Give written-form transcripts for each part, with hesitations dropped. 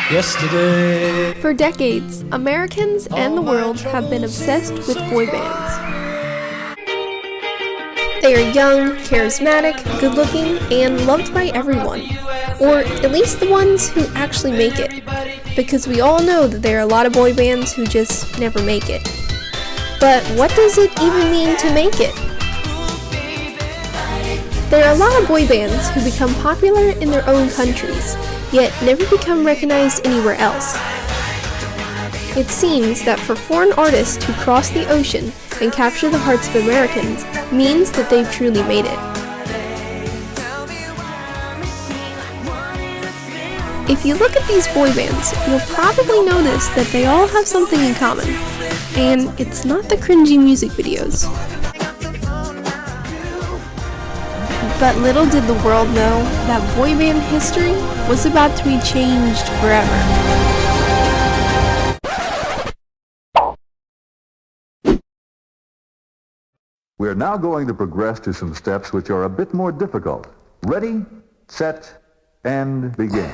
Yesterday. For decades, Americans and the world have been obsessed with boy bands. They are young, charismatic, good-looking, and loved by everyone. Or at least the ones who actually make it. Because we all know that there are a lot of boy bands who just never make it. But what does it even mean to make it? There are a lot of boy bands who become popular in their own countries, yet never become recognized anywhere else. It seems that for foreign artists to cross the ocean and capture the hearts of Americans means that they've truly made it. If you look at these boy bands, you'll probably notice that they all have something in common, and it's not the cringy music videos. But little did the world know that boy band history was about to be changed forever. We are now going to progress to some steps which are a bit more difficult. Ready, set, and begin.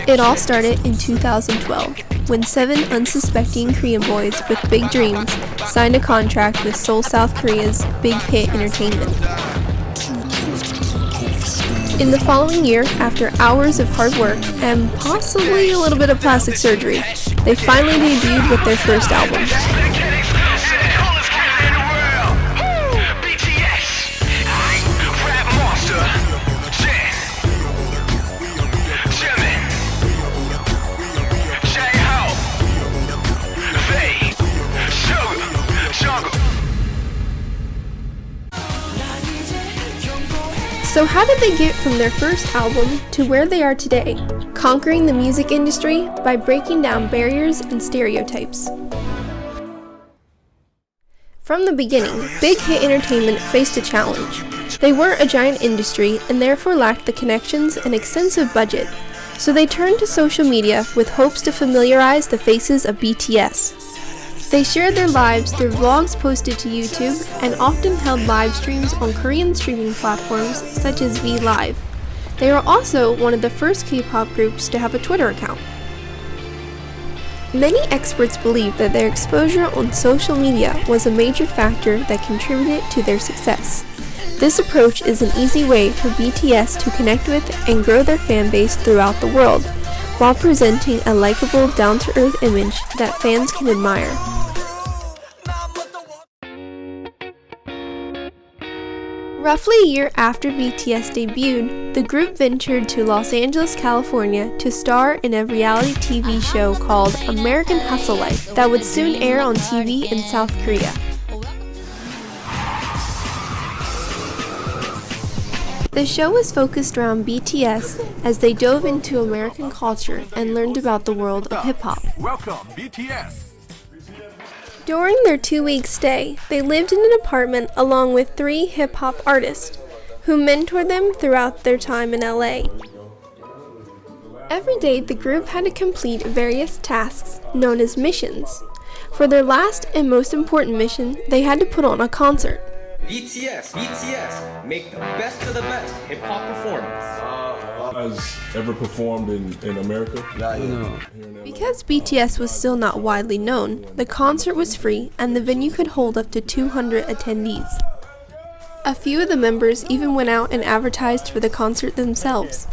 It all started in 2012, when 7 unsuspecting Korean boys with big dreams signed a contract with Seoul, South Korea's Big Hit Entertainment. In the following year, after hours of hard work and possibly a little bit of plastic surgery, they finally debuted with their first album. So how did they get from their first album to where they are today, conquering the music industry by breaking down barriers and stereotypes? From the beginning, Big Hit Entertainment faced a challenge. They weren't a giant industry and therefore lacked the connections and extensive budget, so they turned to social media with hopes to familiarize the faces of BTS. They shared their lives through vlogs posted to YouTube and often held live streams on Korean streaming platforms such as VLive. They were also one of the first K-pop groups to have a Twitter account. Many experts believe that their exposure on social media was a major factor that contributed to their success. This approach is an easy way for BTS to connect with and grow their fan base throughout the world, while presenting a likable, down-to-earth image that fans can admire. Roughly a year after BTS debuted, the group ventured to Los Angeles, California to star in a reality TV show called American Hustle Life that would soon air on TV in South Korea. The show was focused around BTS as they dove into American culture and learned about the world of hip-hop. Welcome, BTS! During their 2-week stay, they lived in an apartment along with 3 hip-hop artists, who mentored them throughout their time in LA. Every day, the group had to complete various tasks known as missions. For their last and most important mission, they had to put on a concert. BTS, make the best of the best hip-hop performance. Has ever performed in America? No. Because BTS was still not widely known, the concert was free and the venue could hold up to 200 attendees. A few of the members even went out and advertised for the concert themselves.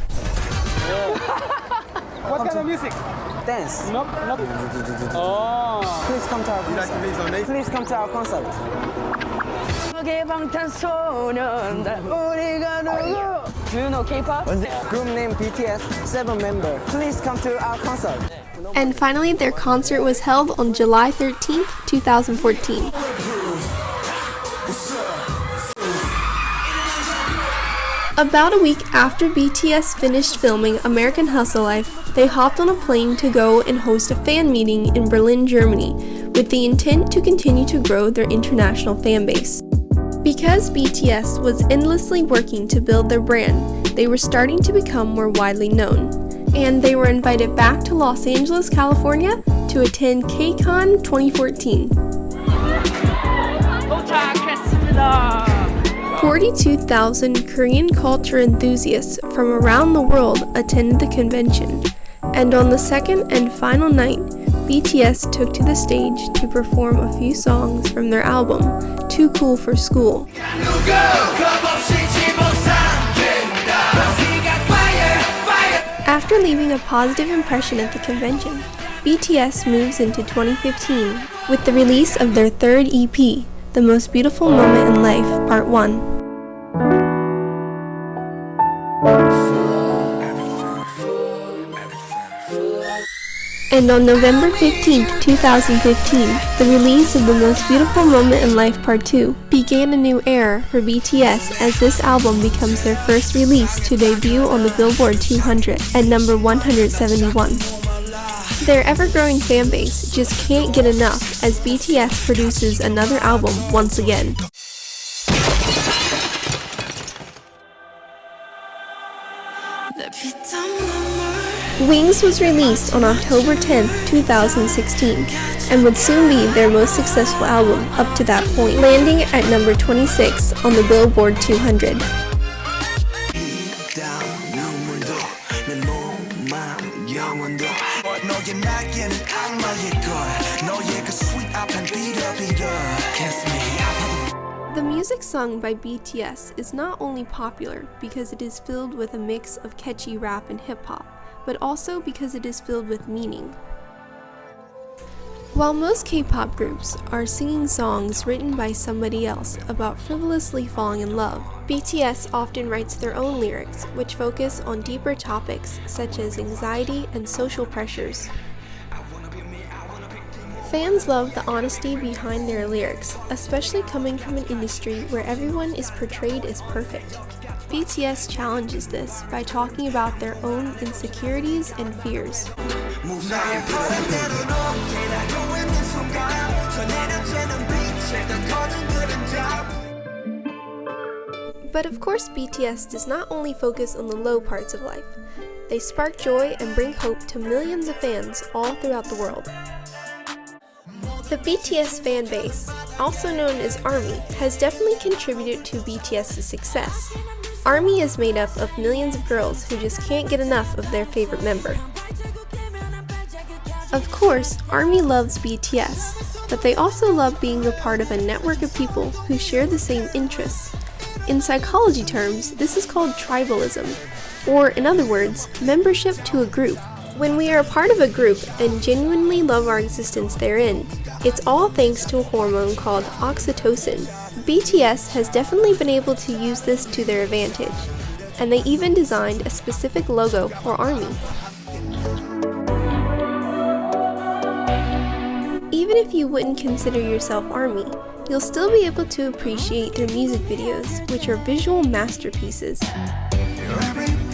What kind of music? Dance. Nope. Oh. Please come to our concert. Please come to our concert. Do you know K-pop? Group name BTS, 7 members. Please come to our concert. And finally, their concert was held on July 13, 2014. About a week after BTS finished filming American Hustle Life, they hopped on a plane to go and host a fan meeting in Berlin, Germany, with the intent to continue to grow their international fan base. Because BTS was endlessly working to build their brand, they were starting to become more widely known, and they were invited back to Los Angeles, California to attend KCON 2014. 42,000 Korean culture enthusiasts from around the world attended the convention, and on the second and final night, BTS took to the stage to perform a few songs from their album, Too Cool for School. After leaving a positive impression at the convention, BTS moves into 2015 with the release of their third EP, The Most Beautiful Moment in Life, Part 1. And on November 15, 2015, the release of The Most Beautiful Moment in Life Part 2 began a new era for BTS as this album becomes their first release to debut on the Billboard 200 at number 171. Their ever-growing fanbase just can't get enough as BTS produces another album once again. Wings was released on October 10, 2016, and would soon be their most successful album up to that point, landing at number 26 on the Billboard 200. The music sung by BTS is not only popular because it is filled with a mix of catchy rap and hip-hop, but also because it is filled with meaning. While most K-pop groups are singing songs written by somebody else about frivolously falling in love, BTS often writes their own lyrics, which focus on deeper topics such as anxiety and social pressures. Fans love the honesty behind their lyrics, especially coming from an industry where everyone is portrayed as perfect. BTS challenges this by talking about their own insecurities and fears. But of course, BTS does not only focus on the low parts of life. They spark joy and bring hope to millions of fans all throughout the world. The BTS fan base, also known as ARMY, has definitely contributed to BTS's success. ARMY is made up of millions of girls who just can't get enough of their favorite member. Of course, ARMY loves BTS, but they also love being a part of a network of people who share the same interests. In psychology terms, this is called tribalism, or in other words, membership to a group. When we are a part of a group and genuinely love our existence therein, it's all thanks to a hormone called oxytocin. BTS has definitely been able to use this to their advantage, and they even designed a specific logo for ARMY. Even if you wouldn't consider yourself ARMY, you'll still be able to appreciate their music videos, which are visual masterpieces.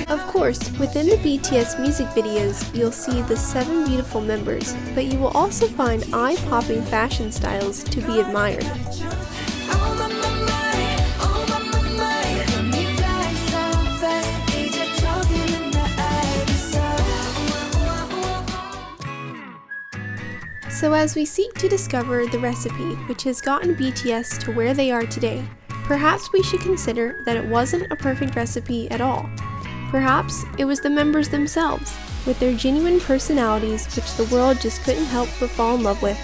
Of course, within the BTS music videos, you'll see the 7 beautiful members, but you will also find eye-popping fashion styles to be admired. So as we seek to discover the recipe which has gotten BTS to where they are today, perhaps we should consider that it wasn't a perfect recipe at all. Perhaps it was the members themselves, with their genuine personalities which the world just couldn't help but fall in love with.